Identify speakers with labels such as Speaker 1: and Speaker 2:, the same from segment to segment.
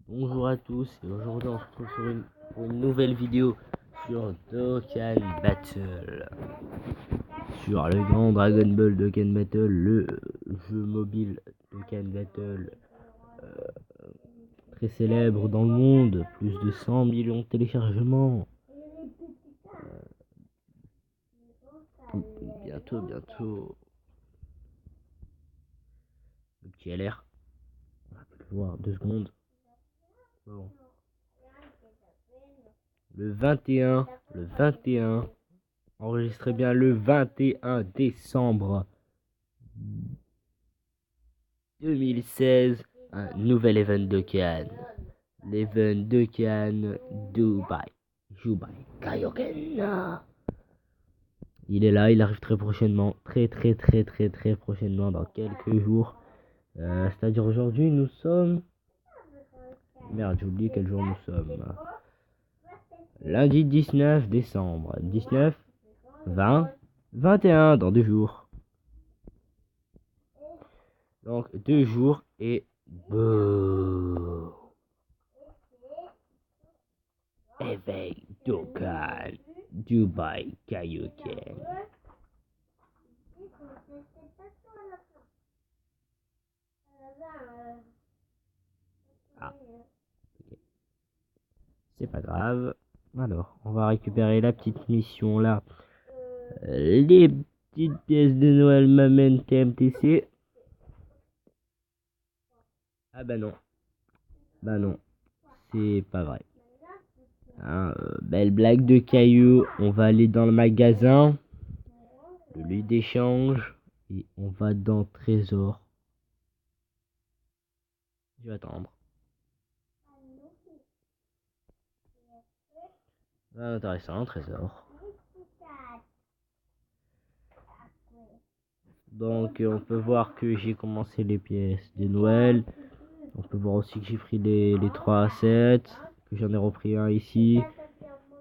Speaker 1: Bonjour à tous et aujourd'hui on se retrouve pour une nouvelle vidéo sur Dokkan Battle. Sur le grand Dragon Ball Dokkan Battle, le jeu mobile Dokkan Battle très célèbre dans le monde, plus de 100 millions de téléchargements. Bientôt. Le petit LR, on va le voir 2 secondes. Bon. Le 21. Enregistrez bien le 21 décembre 2016, un nouvel event de Cannes. L'event de Cannes Dubai Kaioken. Il est là, il arrive très prochainement. Très prochainement, dans quelques jours. C'est-à-dire aujourd'hui, nous sommes... Merde, j'ai oublié quel jour nous sommes. Lundi 19 décembre. 19, 20, 21, dans 2 jours. Donc 2 jours et... Éveil Dokkan Dubai Kaioken. Ah, okay. C'est pas grave. Alors, on va récupérer la petite mission là. Les petites pièces de Noël m'amènent TMTC. Ah bah non, c'est pas vrai. Hein, belle blague de caillou. On va aller dans le magasin, le lieu d'échange, et on va dans Trésor. Je vais attendre. Ah, intéressant, Trésor. Donc on peut voir que j'ai commencé les pièces de Noël. On peut voir aussi que j'ai pris les 3 assets, que j'en ai repris un ici,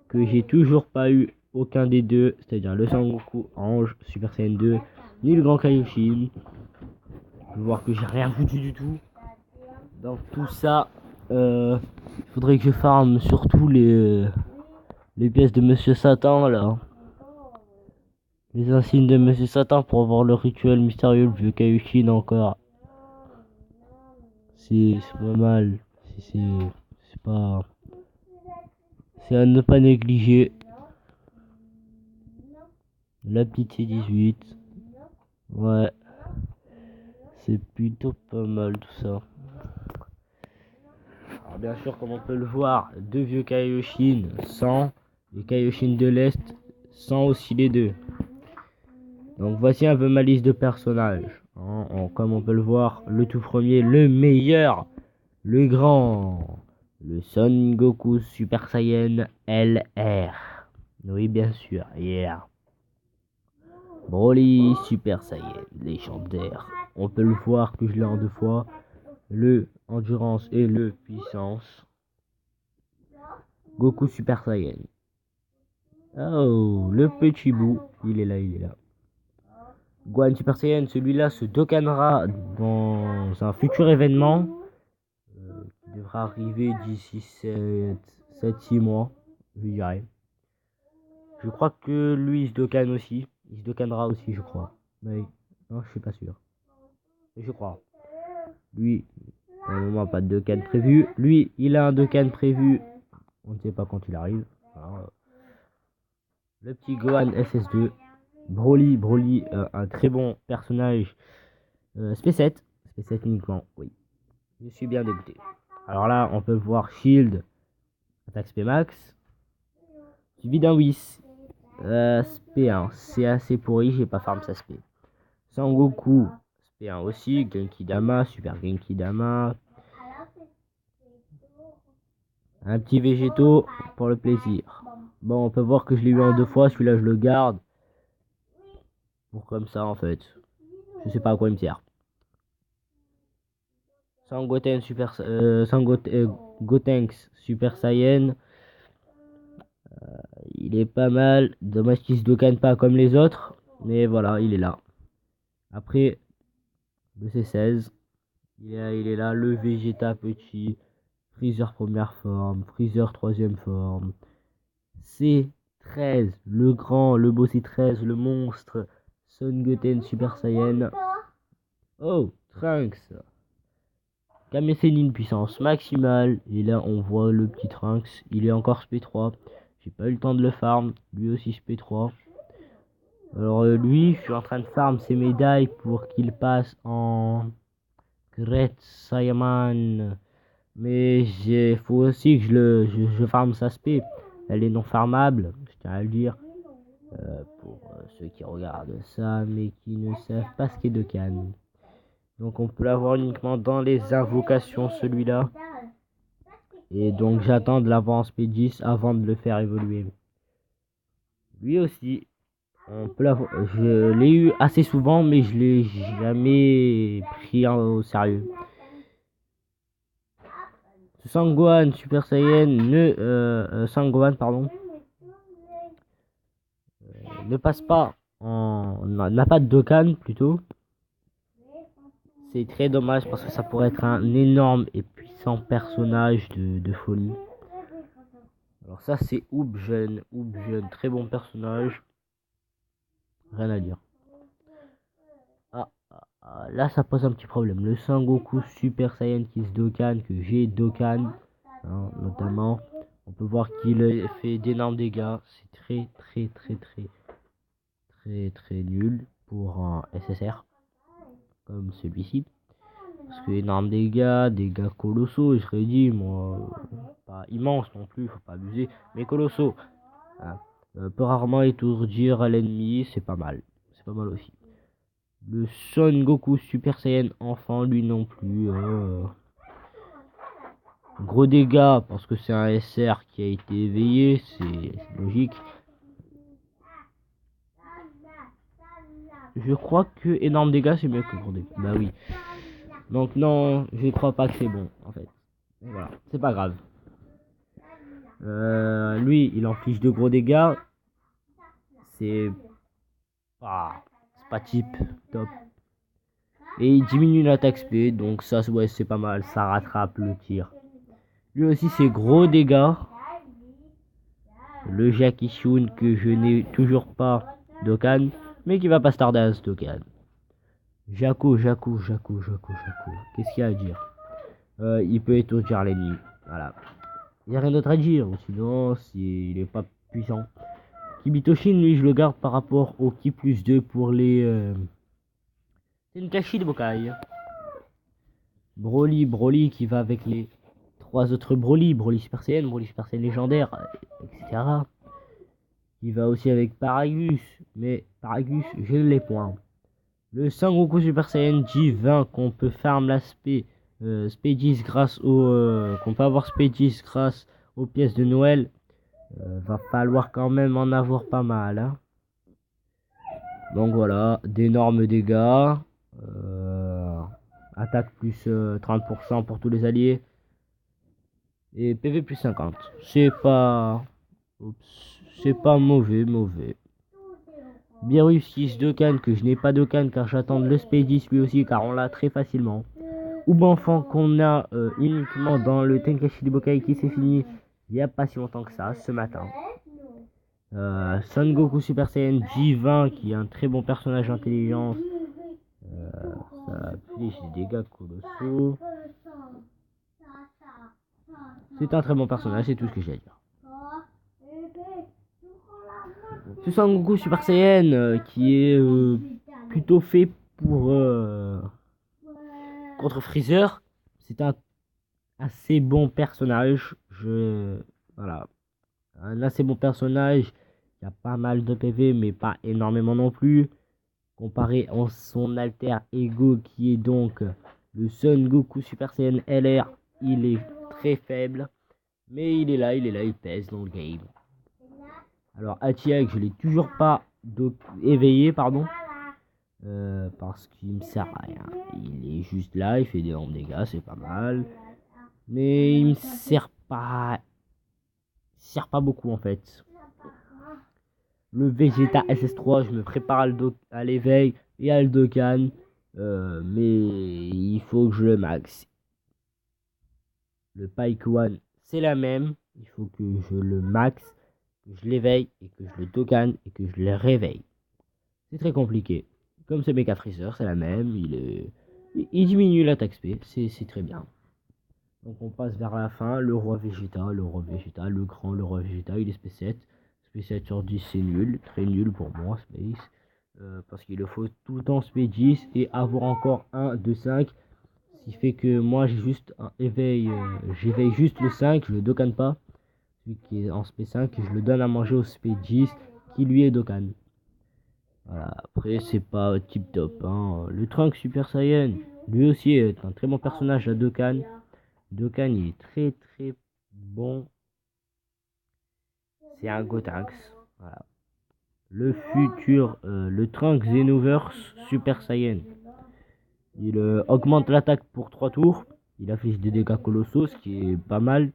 Speaker 1: que j'ai toujours pas eu aucun des deux, c'est-à-dire le Sangoku Ange Super Saiyan 2, ni le Grand Kaioshin. On peut voir que j'ai rien foutu du tout. Donc tout ça, il faudrait que je farme surtout les pièces de Monsieur Satan là. Les insignes de Monsieur Satan pour avoir le rituel mystérieux, le vieux Kaioshin encore. C'est pas mal. C'est pas... C'est à ne pas négliger. La petite C18. Ouais. C'est plutôt pas mal tout ça. Alors bien sûr, comme on peut le voir, 2 vieux Kaioshin sans les Kaioshin de l'Est, sans aussi les 2. Donc voici un peu ma liste de personnages. Comme on peut le voir, le tout premier, le meilleur, le grand, le Son Goku Super Saiyan LR. Oui, bien sûr, yeah. Broly Super Saiyan légendaire. On peut le voir que je l'ai en 2 fois. Le endurance et le puissance. Goku Super Saiyan. Oh, le petit bout. Il est là. Gohan Super Saiyan, celui-là se dokkanera dans un futur événement qui devra arriver d'ici 7-6 mois, je dirais. Je crois que lui il se dokkan aussi. Il se dokkannera aussi, je crois. Mais non, je suis pas sûr. Je crois. Lui, pour le moment, pas de dokkan prévu. Lui, il a un dokkan prévu. On ne sait pas quand il arrive. Alors, le petit Gohan SS2. Broly, un très bon personnage. SP7 uniquement, oui. Je suis bien dégoûté. Alors là, on peut voir Shield, attaque SP max, suivi d'un Whis. SP1, c'est assez pourri, j'ai pas farm sa SP. Sangoku, SP1 aussi, Genki Dama, Super Genki Dama. Un petit végétaux pour le plaisir. Bon, on peut voir que je l'ai eu en 2 fois, celui-là je le garde. Pour comme ça en fait. Je sais pas à quoi il me sert. Sangoten Gotenks Super Saiyan. Il est pas mal. Dommage qu'il se dokkan pas comme les autres. Mais voilà, il est là. Après, le C16. Il est là. Le Vegeta petit. Freezer première forme, Freezer troisième forme, C13, le grand, le beau C13, le monstre, Son Goten Super Saiyan. Oh, Trunks. Kame Sennin puissance maximale. Et là, on voit le petit Trunks. Il est encore SP3. J'ai pas eu le temps de le farm. Lui aussi SP3. Alors lui, je suis en train de farm ses médailles pour qu'il passe en Great Saiyaman. Mais il faut aussi que je farm sa SP. Elle est non farmable, je tiens à le dire. Pour ceux qui regardent ça, mais qui ne savent pas ce qu'est Dokkan. Donc on peut l'avoir uniquement dans les invocations, celui-là. Et donc j'attends de l'avance P10 avant de le faire évoluer. Lui aussi, on peut l'avoir. Je l'ai eu assez souvent, mais je l'ai jamais pris au sérieux. Sangohan Super Saiyan Sangohan pardon ne passe pas n'a pas de Dokkan plutôt. C'est très dommage parce que ça pourrait être un énorme et puissant personnage de folie. Alors ça c'est Oubjen, très bon personnage. Rien à dire. Là ça pose un petit problème. Le Sangoku Super Saiyan Kiss Dokkan que j'ai Dokkan, hein, notamment. On peut voir qu'il fait d'énormes dégâts. C'est très nul pour un SSR comme celui-ci. Parce que énormes dégâts colossaux, je serais dit, moi, pas immense non plus, faut pas abuser, mais colossaux. Hein. Peut rarement étourdir à l'ennemi, c'est pas mal. C'est pas mal aussi. Le Son Goku Super Saiyan enfant, lui non plus. Gros dégâts, parce que c'est un SR qui a été éveillé, c'est logique. Je crois que énorme dégâts, c'est mieux que gros dégâts. Bah oui. Donc non, je crois pas que c'est bon, en fait. Et voilà, c'est pas grave. Lui, il inflige de gros dégâts. C'est pas type top. Et il diminue l'attaque SP, donc ça, ouais, c'est pas mal. Ça rattrape le tir. Lui aussi, c'est gros dégâts. Le Jackie Shun que je n'ai toujours pas Dokkan, mais qui va pas tarder à ce Dokkan. Jaco. Qu'est-ce qu'il y a à dire? Il peut étourdir l'ennemi. Voilà. Il n'y a rien d'autre à dire. Sinon, il est pas puissant. Kibitoshin, lui, je le garde par rapport au Ki plus 2 pour les... Tenkaichi de Bokai. Broly qui va avec les 3 autres Broly. Broly Super Saiyan, Broly Super Saiyan légendaire, etc. Il va aussi avec Paragus. Mais Paragus, je ne l'ai point. Le Sangoku Super Saiyan J20 qu'on peut farm l'aspect Spedis grâce au... qu'on peut avoir Spedis grâce aux pièces de Noël. Va falloir quand même en avoir pas mal. Hein. Donc voilà, d'énormes dégâts. Attaque plus 30% pour tous les alliés. Et PV plus 50. C'est pas... c'est pas mauvais. Bien réussi Dokkan que je n'ai pas Dokkan car j'attends le Spedis lui aussi car on l'a très facilement. Enfant qu'on a uniquement dans le Tenkaichi de Bokai qui s'est fini il n'y a pas si longtemps que ça, ce matin. Son Goku Super Saiyan J20 qui est un très bon personnage d'intelligence. Ça affiche des dégâts colossaux. C'est un très bon personnage, c'est tout ce que j'ai à dire. Ce Son Goku Super Saiyan qui est plutôt fait pour contre Freezer. C'est un assez bon personnage. Voilà. Un assez bon personnage. Il y a pas mal de PV, mais pas énormément non plus. Comparé à son alter ego qui est donc le Son Goku Super Saiyan LR, il est très faible. Mais il est là, il pèse dans le game. Alors Atiak, je l'ai toujours pas éveillé, pardon. Parce qu'il me sert à rien. Il est juste là, il fait des énormes dégâts, c'est pas mal. Mais il me sert pas. Il sert pas beaucoup en fait. Le Vegeta SS3, je me prépare à l'éveil et à le Dokkan. Mais il faut que je le max. Le Pike One, c'est la même. Il faut que je le max, que je l'éveille et que je le token et que je le réveille. C'est très compliqué. Comme ce Mecha Freezer, c'est la même. Il diminue l'attaque SP, c'est très bien. Donc on passe vers la fin. Le roi Vegeta, le grand, le roi Vegeta, il est SP7. SP7 sur 10, c'est nul. Très nul pour moi, Space. Parce qu'il le faut tout le temps SP10 et avoir encore un de 5. Ce qui fait que moi j'ai juste un éveil. J'éveille juste le 5, je le dokkan pas. Celui qui est en SP5, je le donne à manger au SP10 qui lui est dokkan. Voilà, après c'est pas tip top. Hein. Le Trunks Super Saiyan, lui aussi est un très bon personnage à Dokkan. Dokkan il est très très bon. C'est un Gotenks. Voilà. Le futur, le Trunks Xenoverse Super Saiyan. Il augmente l'attaque pour 3 tours. Il affiche des dégâts colossaux, ce qui est pas mal.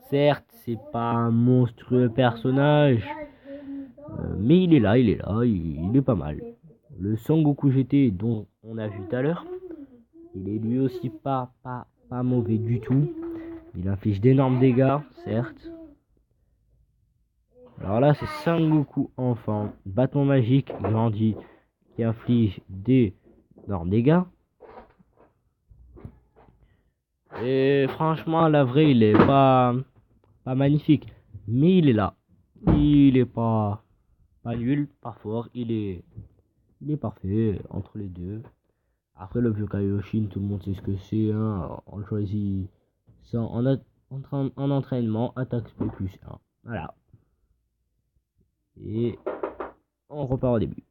Speaker 1: Certes, c'est pas un monstrueux personnage. Mais il est là, il est pas mal. Le Sangoku GT dont on a vu tout à l'heure, il est lui aussi pas mauvais du tout. Il inflige d'énormes dégâts, certes. Alors là, c'est Sangoku enfant, bâton magique grandi, qui inflige d'énormes dégâts. Et franchement, la vraie, il est pas magnifique. Mais il est là. Il est pas nul, pas fort. Il est parfait entre les deux. Après, le vieux Kaioshin, tout le monde sait ce que c'est. Hein. On choisit ça en entraînement, attaque SP plus 1. Voilà. Et on repart au début.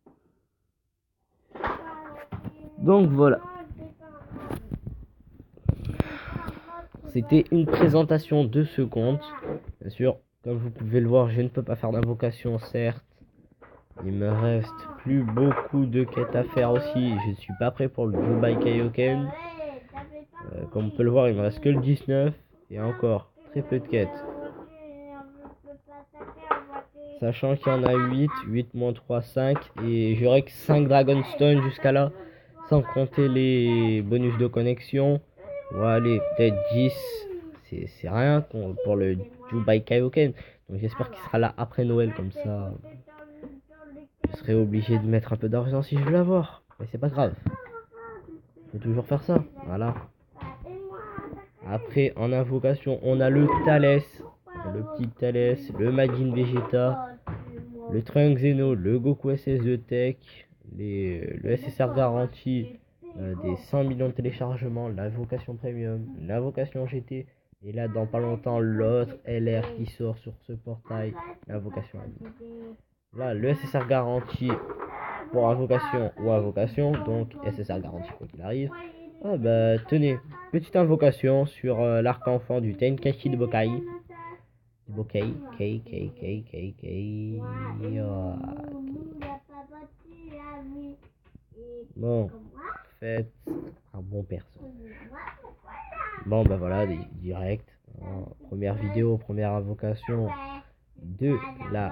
Speaker 1: Donc voilà. C'était une présentation de ce compte. Bien sûr, comme vous pouvez le voir, je ne peux pas faire d'invocation, certes. Il me reste plus beaucoup de quêtes à faire aussi. Je ne suis pas prêt pour le Jubai Kaioken. Comme on peut le voir, il me reste que le 19. Et encore, très peu de quêtes. Sachant qu'il y en a 8. 8 moins 3, 5. Et j'aurai que 5 Dragonstone jusqu'à là. Sans compter les bonus de connexion. Bon, allez, peut-être 10. C'est rien pour le Jubai Kaioken. Donc j'espère qu'il sera là après Noël. Comme ça, je serai obligé de mettre un peu d'argent si je veux l'avoir. Mais c'est pas grave. Faut toujours faire ça. Voilà. Après, en invocation, on a le Thalès. Le petit Thalès, le Majin Vegeta, le Trunks Zeno, le Goku SS2 Tech, le SSR garantie des 100 millions de téléchargements, l'invocation premium, l'invocation GT, et là dans pas longtemps l'autre LR qui sort sur ce portail, l'invocation ami. Là, le SSR garantie pour invocation ou invocation, donc SSR garantie quoi qu'il arrive. Ah bah tenez, petite invocation sur l'arc enfant du Tenkaichi de Bokai. Bokai, Bon, faites un bon perso. Bon bah voilà, direct. Première vidéo, première invocation de la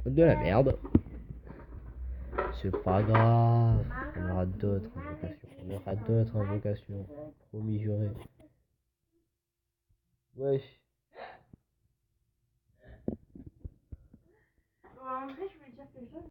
Speaker 1: merde. C'est pas grave, on aura d'autres invocations. Promis juré. Wesh.